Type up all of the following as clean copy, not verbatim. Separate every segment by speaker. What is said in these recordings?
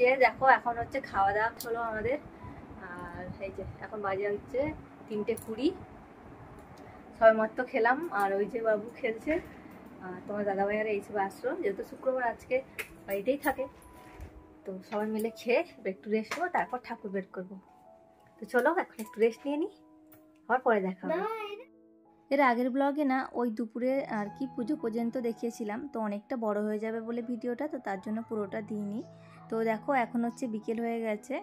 Speaker 1: যে দেখো এখন হচ্ছে খাওয়া দাওয়া হলো আমাদের। আর এই যে এখন বাজে হচ্ছে 3:20, সবাই মত খেলাম। আর ওই যে বাবু খেলছে, তোমার দাদা ভাইয়ারা এইসব আসলো, যেহেতু শুক্রবার আজকে বাড়িতেই থাকে, তো সবাই মিলে খেয়ে একটু রেস্ট নেবো, তারপর ঠাকুর বের করবো। তো চলো এখন একটু রেস্ট নিয়ে নিই, আবার পরে দেখা হবে। এর আগের ব্লগে না ওই দুপুরে আর কি পুজো পর্যন্ত দেখিয়েছিলাম, তো অনেকটা বড় হয়ে যাবে বলে ভিডিওটা, তো তার জন্য পুরোটা দিইনি। তো দেখো এখন হচ্ছে বিকেল হয়ে গেছে,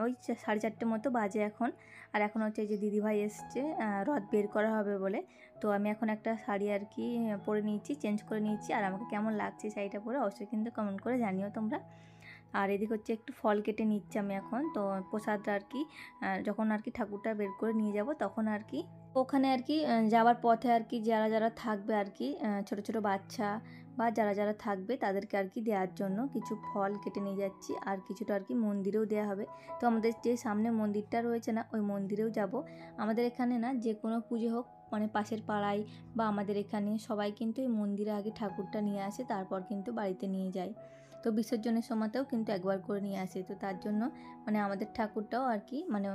Speaker 1: ওই 4:30 মতো বাজে এখন। আর এখন হচ্ছে যে দিদিভাই এসছে রথ বের করা হবে বলে, তো আমি এখন একটা শাড়ি আর কি পরে নিয়েছি, চেঞ্জ করে নিয়েছি। আর আমাকে কেমন লাগছে শাড়িটা পরে অবশ্যই কিন্তু কমেন্ট করে জানিও তোমরা। আর এদিকে হচ্ছে একটু ফল কেটে নিচ্ছি আমি এখন, তো প্রসাদটা আর কি যখন আর কি ঠাকুরটা বের করে নিয়ে যাব তখন আর কি ওখানে আর কি যাওয়ার পথে আর কি যারা যারা থাকবে আর কি ছোট ছোট বাচ্চা বা যারা যারা থাকবে তাদেরকে আর কি দেওয়ার জন্য কিছু ফল কেটে নিয়ে যাচ্ছি। আর কিছুটা আর কি মন্দিরেও দেওয়া হবে। তো আমাদের যে সামনে মন্দিরটা রয়েছে না, ওই মন্দিরেও যাব। আমাদের এখানে না যে কোনো পুজো হোক, মানে পাশের পাড়ায় বা আমাদের এখানে সবাই কিন্তু এই মন্দিরে আগে ঠাকুরটা নিয়ে আসে, তারপর কিন্তু বাড়িতে নিয়ে যায়। তো বিসর্জনের সময়তেও কিন্তু একবার করে নিয়ে আসে। তো তার জন্য মানে আমাদের ঠাকুরটাও আর কি মানে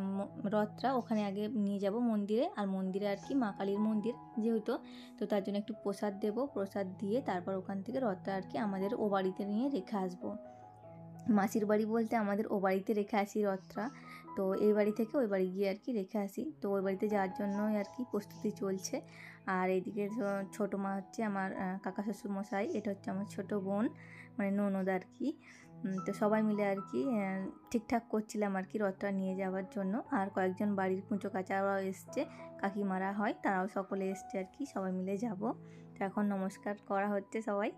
Speaker 1: রথটা ওখানে আগে নিয়ে যাব মন্দিরে। আর মন্দিরে আর কি মা কালীর মন্দির যেহেতু, তো তার জন্য একটু প্রসাদ দেব, প্রসাদ দিয়ে তারপর ওখান থেকে রথটা আর কি আমাদের ও বাড়িতে নিয়ে রেখে আসবো। মাসির বাড়ি বলতে আমাদের ও বাড়িতে রেখে আসি রথটা, তো এই বাড়ি থেকে ওই বাড়ি গিয়ে আর কি রেখে আসি। তো ওই বাড়িতে যাওয়ার জন্যই আর কি প্রস্তুতি চলছে। আর এইদিকে ছোটো মা হচ্ছে আমার কাকা শ্বশুর মশাই, এটা হচ্ছে আমার ছোটো বোন মানে ননদ আর কি। তো সবাই মিলে আর কি ঠিকঠাক করছিলাম আর কি রথটা নিয়ে যাওয়ার জন্য। আর কয়েকজন বাড়ির কুঁচো কাচারাও এসছে, কাকিমারা হয়, তারাও সকলে এসছে আর কি, সবাই মিলে যাব। তো এখন নমস্কার করা হচ্ছে সবাই,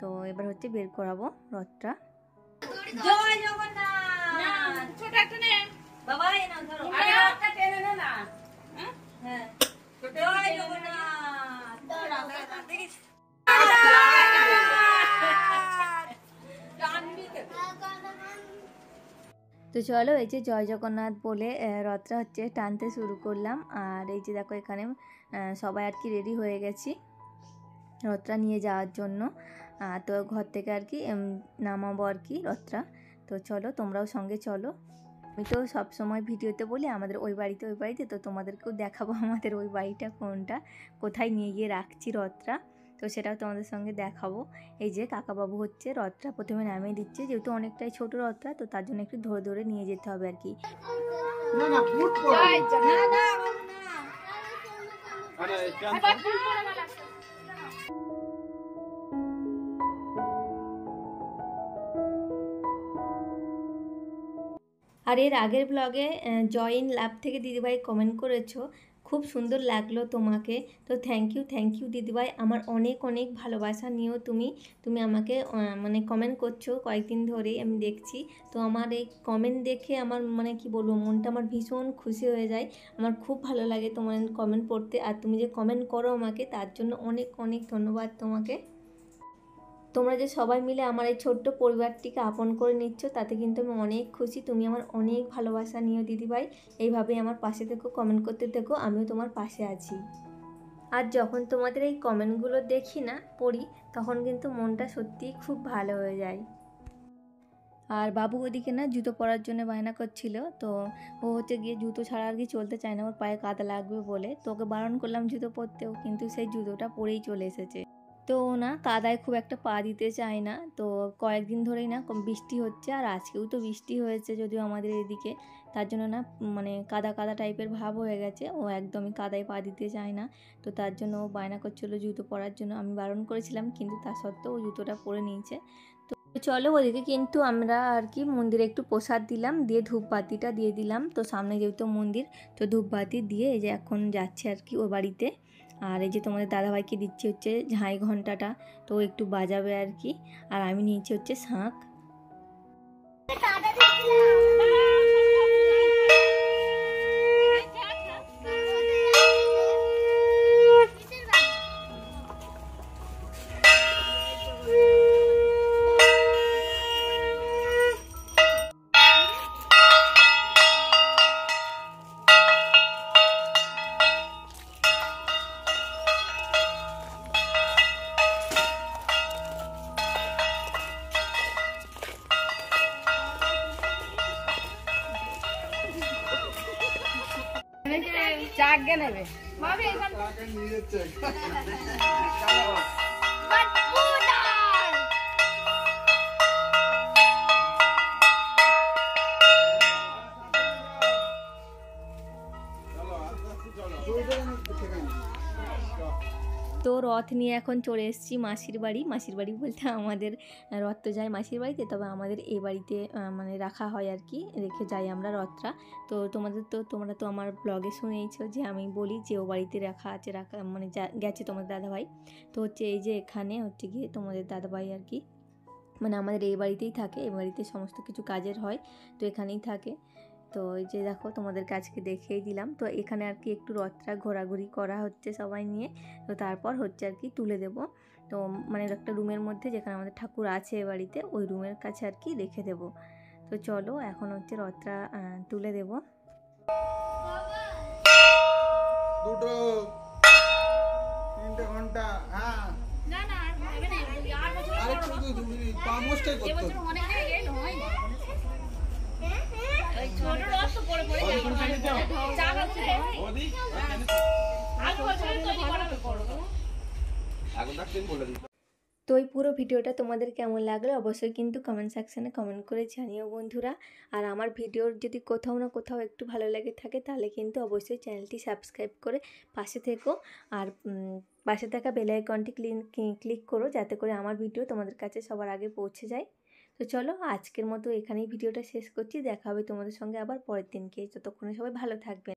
Speaker 1: তো এবার হচ্ছে বের করাবো রথটা। জয় জগন্নাথ। ছোট একটা নে বাবা, এই নাও ধরো। আরে একটা টেনে নে না। হ্যাঁ জয় জগন্নাথ। দেখিস তো চলো এই যে জয় জগন্নাথ বলে রথটা হচ্ছে টানতে শুরু করলাম। আর এই যে দেখো এখানে সবাই আর কি রেডি হয়ে গেছি রথটা নিয়ে যাওয়ার জন্য। তো ঘর থেকে আর কি নামাবো আর কি রথটা। তো চলো তোমরাও সঙ্গে চলো। আমি তো সবসময় ভিডিওতে বলি আমাদের ওই বাড়িতে, তো তোমাদেরকেও দেখাবো আমাদের ওই বাড়িটা কোনটা, কোথায় নিয়ে গিয়ে রাখছি রথটা, তো সেটাও তোমাদের সঙ্গে দেখাবো। এই যে কাকাবাবু হচ্ছে রথটা প্রথমে নামিয়ে দিচ্ছে, যেহেতু অনেকটাই ছোট রথটা, তো তার জন্য একটু ধরে ধরে নিয়ে যেতে হবে আর কি। আর এর আগের ব্লগে জয়েন লাভ থেকে দিদিভাই কমেন্ট করেছো, খুব সুন্দর লাগলো তোমাকে। তো থ্যাংক ইউ দিদিভাই, আমার অনেক অনেক ভালোবাসা নিও তুমি। তুমি আমাকে মানে কমেন্ট করছো কয়েকদিন ধরেই আমি দেখছি। তো আমার এই কমেন্ট দেখে আমার মানে কি বলবো, মনটা আমার ভীষণ খুশি হয়ে যায়। আমার খুব ভালো লাগে তোমার কমেন্ট পড়তে। আর তুমি যে কমেন্ট করো আমাকে, তার জন্য অনেক অনেক ধন্যবাদ তোমাকে। তোমরা যে সবাই মিলে আমার এই ছোট্ট পরিবারটিকে আপন করে নিচ্ছ, তাতে কিন্তু আমি অনেক খুশি। তুমি আমার অনেক ভালোবাসা নিও দিদিভাই, এইভাবেই আমার পাশে থেকো, কমেন্ট করতে থেকো, আমিও তোমার পাশে আছি। আর যখন তোমাদের এই কমেন্টগুলো দেখি না, পড়ি, তখন কিন্তু মনটা সত্যিই খুব ভালো হয়ে যায়। আর বাবু ওদিকে না জুতো পরার জন্য বায়না করছিল, তো ও হচ্ছে গিয়ে জুতো ছাড়া আর কি চলতে চায় না, ওর পায়ে কাদা লাগবে বলে। তো ওকে বারণ করলাম জুতো পরতেও, কিন্তু সেই জুতোটা পরেই চলে এসেছে। তো না কাদায় খুব একটা পা দিতে চায় না। তো কয়েকদিন ধরেই না বৃষ্টি হচ্ছে, আর আজকেও তো বৃষ্টি হয়েছে যদিও আমাদের এদিকে, তার জন্য না মানে কাদা কাদা টাইপের ভাব হয়ে গেছে, ও একদমই কাদায় পা দিতে চায় না। তো তার জন্য ও বায়না করছিল জুতো পরার জন্য, আমি বারণ করেছিলাম, কিন্তু তা সত্ত্বেও ও জুতোটা পরে নিয়েছে। তো চলো ওদিকে কিন্তু আমরা আর কি মন্দিরে একটু প্রসাদ দিলাম, দিয়ে ধূপবাতিটা দিয়ে দিলাম। তো সামনে যেহেতু মন্দির, তো ধূপবাতি দিয়ে এই যে এখন যাচ্ছে আর কি ও বাড়িতে। আর এই যে তোমাদের দাদাভাইকে দিচ্ছি হচ্ছে ঝাঁই ঘন্টাটা, তো একটু বাজাবে আর কি। আর আমি নিয়েছি হচ্ছে শাঁখ। ভাগ্যে নেবে তো রথ নিয়ে এখন চলে এসেছি মাসির বাড়ি বলতে আমাদের রথ তো যায় মাসির বাড়িতে, তবে আমাদের এই বাড়িতে মানে রাখা হয় আর কি, রেখে যাই আমরা রথটা। তো তোমরা তো আমার ব্লগে শুনেইছো যে আমি বলি যে ও বাড়িতে রাখা মানে গেছে তোমাদের দাদাভাই। তো হচ্ছে এই যে এখানে হচ্ছে গিয়ে তোমাদের দাদাভাই আর কি, মানে আমাদের এই বাড়িতেই থাকে, এই বাড়িতে সমস্ত কিছু কাজের হয়, তো এখানেই থাকে। তো এই যে দেখো তোমাদের কাছকে দেখিয়ে দিলাম। তো এখানে আর কি একটু রথটা ঘোরাঘুরি করা হচ্ছে সবাই নিয়ে, তো তারপর হচ্ছে আর কি তুলে দেব। তো মানে একটা রুমের মধ্যে যেখানে আমাদের ঠাকুর আছে এ বাড়িতে, ওই রুমের কাছে আর কি রেখে দেব। তো চলো এখন হচ্ছে রথটা তুলে দেব।
Speaker 2: দুটো 3 ঘন্টা হ্যাঁ না না আর একটু পামোস্টাই করতে হবে। অনেক জায়গায় হয় না এই ছোট রথ তো পড়ে যায় চা খাচ্ছে ওদি আগে বছর তৈরি করা করব আগুন রাখতেন বলে দিই।
Speaker 1: তো এই পুরো ভিডিওটা তোমাদের কেমন লাগলো অবশ্যই কিন্তু কমেন্ট সেকশানে কমেন্ট করে জানিও বন্ধুরা। আর আমার ভিডিওর যদি কোথাও না কোথাও একটু ভালো লেগে থাকে তাহলে কিন্তু অবশ্যই চ্যানেলটি সাবস্ক্রাইব করে পাশে থেকো, আর পাশে থাকা বেল আইকনটি ক্লিক করো যাতে করে আমার ভিডিও তোমাদের কাছে সবার আগে পৌঁছে যায়। তো চলো আজকের মতো এখানেই ভিডিওটা শেষ করছি, দেখা হবে তোমাদের সঙ্গে আবার পরের দিনকে। ততক্ষণে সবাই ভালো থাকবেন।